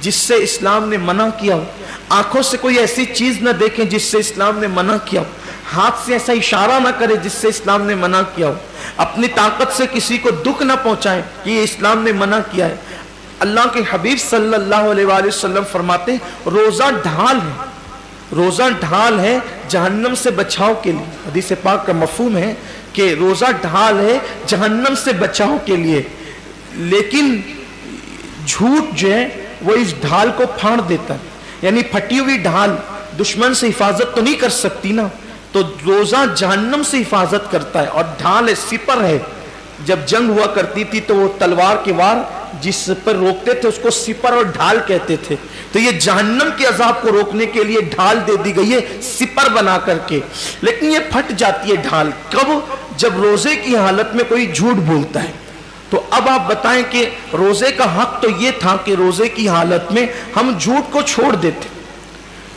جس سے اسلام نے منع کیا ہو, آنکھوں سے کوئی ایسی چیز نہ دیکھیں جس سے اسلام نے منع کیا ہو, ہاتھ سے ایسا اشارہ نہ کرے جس سے اسلام نے منع کیا ہو, اپنی طاقت سے کسی کو دکھ نہ پہنچائیں کہ یہ اسلام نے منع کیا ہے. اللہ کے حبیب صلی اللہ علیہ وآلہ وسلم فرماتے ہیں روزہ ڈھال ہے, روزہ ڈھال ہے جہنم سے بچاؤ کے لیے. حدیث پاک کا مفہوم ہے کہ روزہ ڈھال ہے جہنم سے بچاؤ کے لیے, لیکن جھوٹ جو ہے وہ اس ڈھال کو پھاڑ دیتا ہے. یعنی پھٹی ہوئی ڈھال دشمن سے حفاظت تو نہیں کر سکتی نا, تو روزہ جہنم سے حفاظت کرتا ہے. اور ڈھال ہے, سپر ہے. جب جنگ ہوا کرتی تھی تو وہ تلوار کے وار جس پر روکتے تھے اس کو سپر اور ڈھال کہتے تھے. تو یہ جہنم کے عذاب کو روکنے کے لیے ڈھال دے دی گئی ہے سپر بنا کر کے, لیکن یہ پھٹ جاتی ہے ڈھال کب؟ جب روزے کی حالت میں کوئی جھوٹ بولتا ہے. تو اب آپ بتائیں کہ روزے کا حق تو یہ تھا کہ روزے کی حالت میں ہم جھوٹ کو چھوڑ دیتے.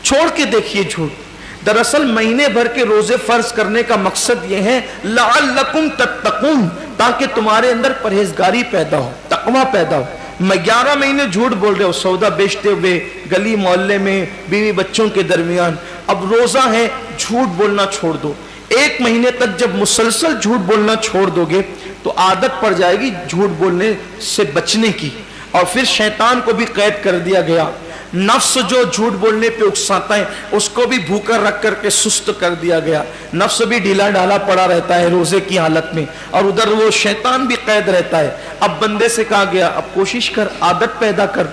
چھوڑ کے دیکھیے جھوٹ. دراصل مہینے بھر کے روزے فرض کرنے کا مقصد یہ ہے لعلکم تتقون, تاکہ تمہارے اندر پرہیزگاری پیدا ہو, تقوی پیدا ہو. میں 11 مہینے جھوٹ بول رہے ہو سودا بیچتے ہوئے گلی محلے میں بیوی بچوں کے درمیان, اب روزہ ہے جھوٹ بولنا چھوڑ دو. 1 مہینے تک جب مسلسل جھوٹ بولنا چھوڑ دو گے تو عادت پڑ جائے گی جھوٹ بولنے سے بچنے کی, اور پھر شیطان کو بھی قید کر دیا گیا. نفس جو جھوٹ بولنے پہ اکساتا ہے اس کو بھی بھوکا رکھ کر کے سست کر دیا گیا. نفس بھی ڈھیلا ڈھالا پڑا رہتا ہے روزے کی حالت میں, اور ادھر وہ شیطان بھی قید رہتا ہے. اب بندے سے کہا گیا اب کوشش کر, عادت پیدا کر.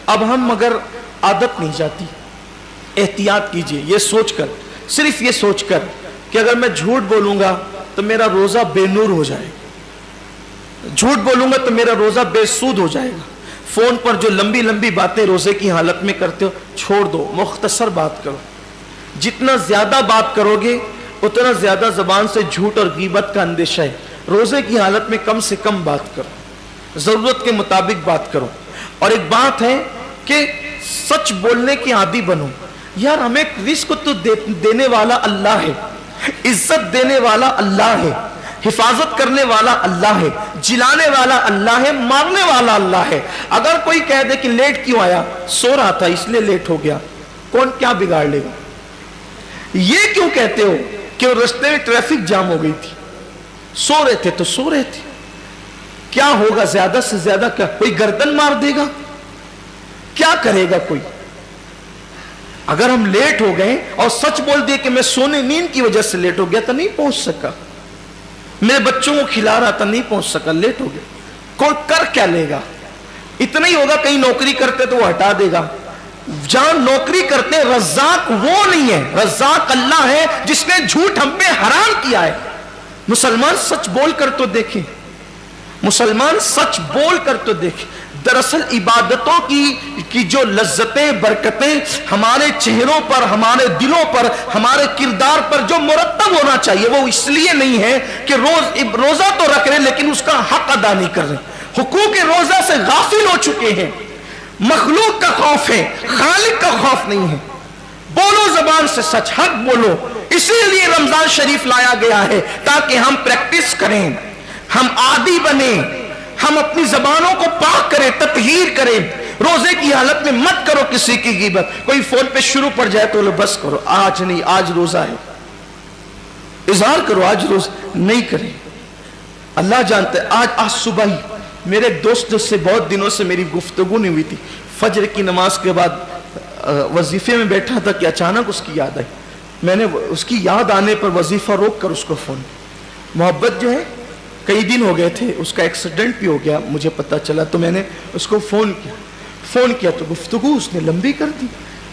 اب ہم مگر عادت نہیں جاتی. احتیاط کیجئے, یہ سوچ کر, صرف یہ سوچ کر کہ اگر میں جھوٹ بولوں گا تو میرا روزہ بے نور ہو جائے گا, جھوٹ بولوں گا تو میرا روزہ بے سود ہو جائے گا. فون پر جو لمبی لمبی باتیں روزے کی حالت میں کرتے ہو چھوڑ دو, مختصر بات کرو. جتنا زیادہ بات کرو گے اتنا زیادہ زبان سے جھوٹ اور غیبت کا اندیشہ ہے. روزے کی حالت میں کم سے کم بات کرو, ضرورت کے مطابق بات کرو. اور ایک بات ہے کہ سچ بولنے کی عادی بنو. یار ہمیں رزق تو دینے والا اللہ ہے, عزت دینے والا اللہ ہے, حفاظت کرنے والا اللہ ہے, جلانے والا اللہ ہے, مارنے والا اللہ ہے. اگر کوئی کہہ دے کہ لیٹ کیوں آیا, سو رہا تھا اس لیے لیٹ ہو گیا, کون کیا بگاڑ لے گا؟ یہ کیوں کہتے ہو کہ وہ رستے میں ٹریفک جام ہو گئی تھی, سو رہے تھے تو سو رہے تھے, کیا ہوگا زیادہ سے زیادہ, کیا کوئی گردن مار دے گا, کیا کرے گا کوئی؟ اگر ہم لیٹ ہو گئے اور سچ بول دیے کہ میں سونے نیند کی وجہ سے لیٹ ہو گیا تو نہیں پہنچ سکا, میرے بچوں کو کھلا رہا تھا نہیں پہنچ سکا, لیٹ ہو گیا, کوئی کر کیا لے گا؟ اتنا ہی ہوگا کہیں نوکری کرتے تو وہ ہٹا دے گا. جہاں نوکری کرتے رزاق وہ نہیں ہے, رزاق اللہ ہے جس نے جھوٹ ہم پہ حرام کیا ہے. مسلمان سچ بول کر تو دیکھیں, مسلمان سچ بول کر تو دیکھیں. دراصل عبادتوں کی جو لذتیں برکتیں ہمارے چہروں پر, ہمارے دلوں پر, ہمارے کردار پر جو مرتب ہونا چاہیے وہ اس لیے نہیں ہے کہ روزہ تو رکھ رہے لیکن اس کا حق ادا نہیں کر رہے. حقوق روزہ سے غافل ہو چکے ہیں. مخلوق کا خوف ہے, خالق کا خوف نہیں ہے. بولو زبان سے سچ, حق بولو. اسی لیے رمضان شریف لایا گیا ہے تاکہ ہم پریکٹس کریں, ہم عادی بنیں, ہم اپنی زبانوں کو پاک کریں, تطہیر کریں. روزے کی حالت میں مت کرو کسی کی غیبت. کوئی فون پہ شروع پڑ جائے تو بس کرو, آج نہیں, آج روزہ ہے, اظہار کرو آج روزہ نہیں کریں. اللہ جانتا ہے. آج صبح ہی میرے ایک دوست سے بہت دنوں سے میری گفتگو نہیں ہوئی تھی, فجر کی نماز کے بعد وظیفے میں بیٹھا تھا کہ اچانک اس کی یاد آئی. میں نے اس کی یاد آنے پر وظیفہ روک کر اس کو فون, محبت جو ہے کئی دن ہو گئے تھے, اس کا ایکسیڈنٹ بھی ہو گیا مجھے پتا چلا, تو میں نے اس کو فون کیا تو گفتگو اس نے لمبی کر دی,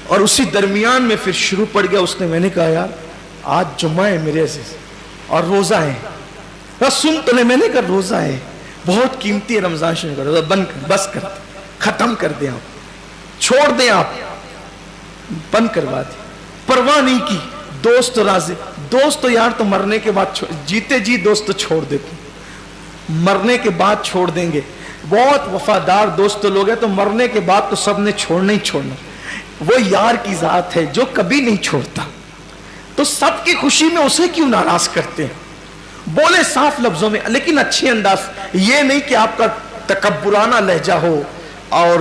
اور اسی درمیان میں پھر شروع پڑ گیا. اس نے, میں نے کہا یار آج جمعہ ہے میرے عزیز اور روزہ ہے, سن تو لے. میں نے کہا روزہ ہے, بہت قیمتی ہے رمضان شریف کا روزہ, بند کر, بس کر, ختم کر دیں آپ, چھوڑ دیں آپ, بند کروا دیں. پرواہ نہیں کی. دوست راضی, دوست تو یار تو مرنے کے بعد, جیتے جی دوست تو چھوڑ دیتے, مرنے کے بعد چھوڑ دیں گے. بہت وفادار دوست لوگ ہیں تو مرنے کے بعد تو سب نے چھوڑنا ہی چھوڑنا. وہ یار کی ذات ہے جو کبھی نہیں چھوڑتا, تو سب کی خوشی میں اسے کیوں ناراض کرتے ہیں؟ بولے صاف لفظوں میں لیکن اچھے انداز, یہ نہیں کہ آپ کا تکبرانہ لہجہ ہو, اور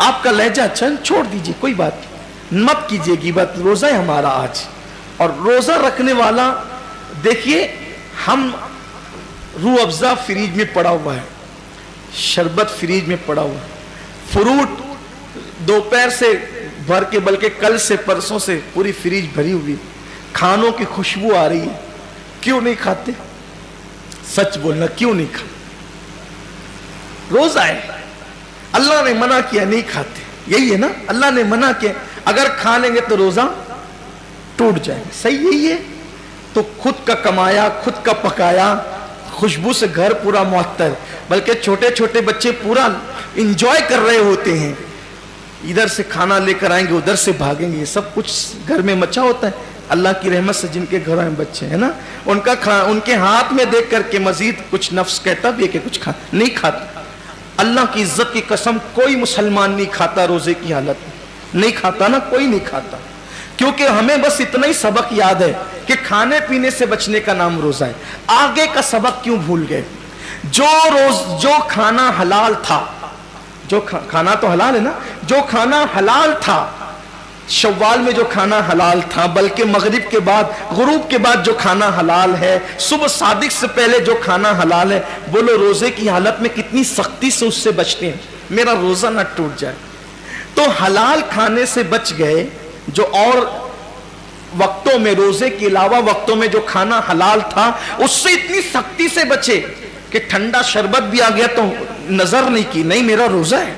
آپ کا لہجہ اچھا چھوڑ دیجئے, کوئی بات نہیں, مت کیجئے غیبت. روزہ ہے ہمارا آج, اور روزہ رکھنے والا دیکھیے, ہم روح افزا فریج میں پڑا ہوا ہے, شربت فریج میں پڑا ہوا ہے, فروٹ دوپہر سے بھر کے, بلکہ کل سے پرسوں سے پوری فریج بھری ہوئی, کھانوں کی خوشبو آ رہی ہے. کیوں نہیں کھاتے؟ سچ بولنا, کیوں نہیں کھاتے؟ روزہ ہے, اللہ نے منع کیا, نہیں کھاتے. یہی ہے نا, اللہ نے منع کیا, اگر کھا لیں گے تو روزہ ٹوٹ جائے گا. صحیح یہی ہے. تو خود کا کمایا, خود کا پکایا, خوشبو سے گھر پورا معطر, بلکہ چھوٹے چھوٹے بچے پورا انجوائے کر رہے ہوتے ہیں. ادھر سے کھانا لے کر آئیں گے, ادھر سے بھاگیں گے, یہ سب کچھ گھر میں مچا ہوتا ہے. اللہ کی رحمت سے جن کے گھروں میں بچے ہیں نا, ان کے ہاتھ میں دیکھ کر کے مزید کچھ نفس کہتا بھی ہے کہ کچھ نہیں کھاتا. اللہ کی عزت کی قسم, کوئی مسلمان نہیں کھاتا روزے کی حالت میں, نہیں کھاتا نا, کوئی نہیں کھاتا. کیونکہ ہمیں بس اتنا ہی سبق یاد ہے کہ کھانے پینے سے بچنے کا نام روزہ ہے. آگے کا سبق کیوں بھول گئے؟ جو کھانا حلال تھا, جو کھانا تو حلال ہے نا, جو کھانا حلال تھا شوال میں, جو کھانا حلال تھا, بلکہ مغرب کے بعد, غروب کے بعد جو کھانا حلال ہے, صبح صادق سے پہلے جو کھانا حلال ہے, بولو روزے کی حالت میں کتنی سختی سے اس سے بچتے ہیں, میرا روزہ نہ ٹوٹ جائے. تو حلال کھانے سے بچ گئے. جو اور وقتوں میں, روزے کے علاوہ وقتوں میں جو کھانا حلال تھا, اس سے اتنی سختی سے بچے کہ ٹھنڈا شربت بھی آ گیا تو نظر نہیں کی, نہیں میرا روزہ ہے.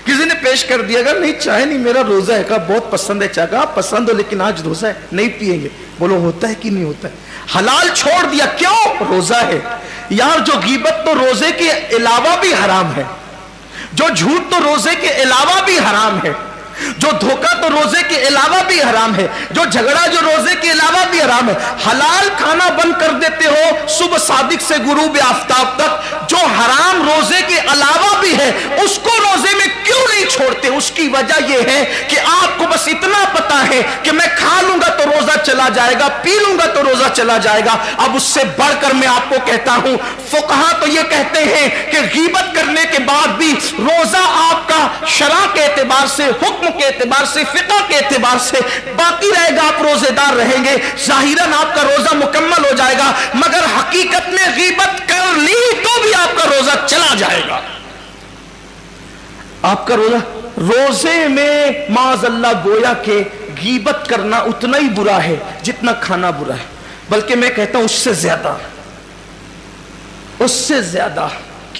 کسی نے پیش کر دیا, اگر نہیں چائے, نہیں میرا روزہ ہے. کہا بہت پسند ہے چائے, کہا پسند ہو لیکن آج روزہ ہے, نہیں پیئیں گے. بولو ہوتا ہے کہ نہیں ہوتا ہے؟ حلال چھوڑ دیا, کیوں؟ روزہ ہے. یار جو غیبت تو روزے کے علاوہ بھی حرام ہے, جو جھوٹ تو روزے کے علاوہ بھی حرام ہے, جو دھوکہ تو روزے کے علاوہ بھی حرام ہے, جو جھگڑا جو روزے کے علاوہ بھی حرام ہے. حلال کھانا بند کر دیتے ہو صبح صادق سے غروب آفتاب تک, جو حرام روزے کے علاوہ بھی ہے اس کو روزے میں کیوں نہیں چھوڑتے؟ اس کی وجہ یہ ہے کہ آپ کو بس اتنا پتا ہے کہ میں کھا لوں گا تو روزہ چلا جائے گا, پی لوں گا تو روزہ چلا جائے گا. اب اس سے بڑھ کر میں آپ کو کہتا ہوں, فقہا تو یہ کہتے ہیں کہ غیبت کرنے کے بعد بھی روزہ آپ کا شرع کے اعتبار سے, حکم کے اعتبار سے, فقہ کے اعتبار سے باقی رہے گا. آپ روزے دار رہیں گے, ظاہراً آپ کا روزہ مکمل ہو جائے گا, مگر حقیقت میں غیبت کر لی تو بھی آپ کا روزہ چلا جائے گا. آپ کا روزے میں معاذ اللہ گویا کہ غیبت کرنا اتنا ہی برا ہے جتنا کھانا برا ہے, بلکہ میں کہتا ہوں اس سے زیادہ